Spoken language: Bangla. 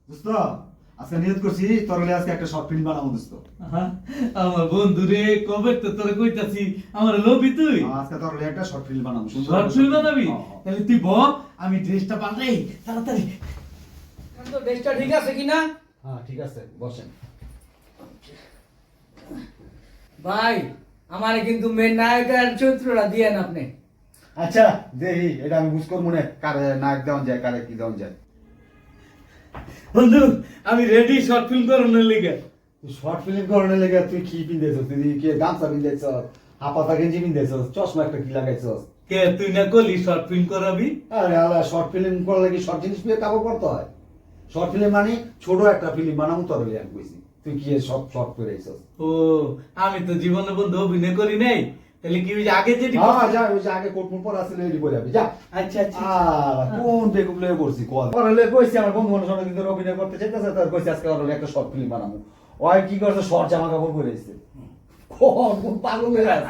দোস্ত আজকে নিয়ত করছি তোর হলে আজকে একটা শর্ট ফিল্ম বানাবো দোস্ত। হ্যাঁ, আমার বন্ধু রে কবে তো তোরে কইতাছি আমার লবি তুই আজকে তোর হলে একটা শর্ট ফিল্ম বানাবো। সুন্দর শর্ট একটা ফিল্ম short film। বানাবি হ্যাঁ, হ্যাঁ। তাহলে তুই ব আমি ড্রেসটা পাল্টাই তাড়াতাড়ি তো ড্রেসটা ঠিক আছে কিনা? হ্যাঁ ঠিক আছে, বসেন। ভাই আমারে কিন্তু মেন নায়কের চরিত্রটা দিয়েন আপনি। আচ্ছা দেখি এটা আমি বুঝ করবো না কারে নায়ক দেওয়া যায় কারে কি দেওয়া যায়। বন্ধু আমি রেডি শর্ট ফিল্ম করানোর লিগে শর্ট ফিল্ম করানোর লেগে তুই কি পিনতেছ? তুই কি গামছা পিনতেছ, হাফাতা গেঞ্জি পিনতেছ, চশমা একটা কি লাগাইছ? কে তুই না কলি শর্ট ফিল্ম করাবি আরে আল্লাহ, শর্ট ফিল্ম করলে কি শর্ট জিনিস পেয়ে কাপড় করতে হয়? শর্ট ফিল্ম মানে ছোট একটা ফিল্ম বানাবো তোর হলে আমি কইছি। তুই কি সব শর্ট করে আইছস? ও আমি তো জীবনে বন্ধু অভিনয় করি নাই তাহলে কি ওই যে আগে যেটি হ্যাঁ যা, ওই যে আগে কোটমুট পর আসলে রেডি করে যাবি যা। আচ্ছা আচ্ছা কোন বেকুব লয়ে পড়ছি কল পরে কইছি আমার বন্ধু বান্ধব সঙ্গে কিন্তু অভিনয় করতে চাইতেছে, তার কইছি আজকে ওর একটা শর্ট ফিল্ম বানাবো। ওই কি করছে, শর্ট জামা কাপড় পরে এসেছে। কোন পাগল হয়ে আছে।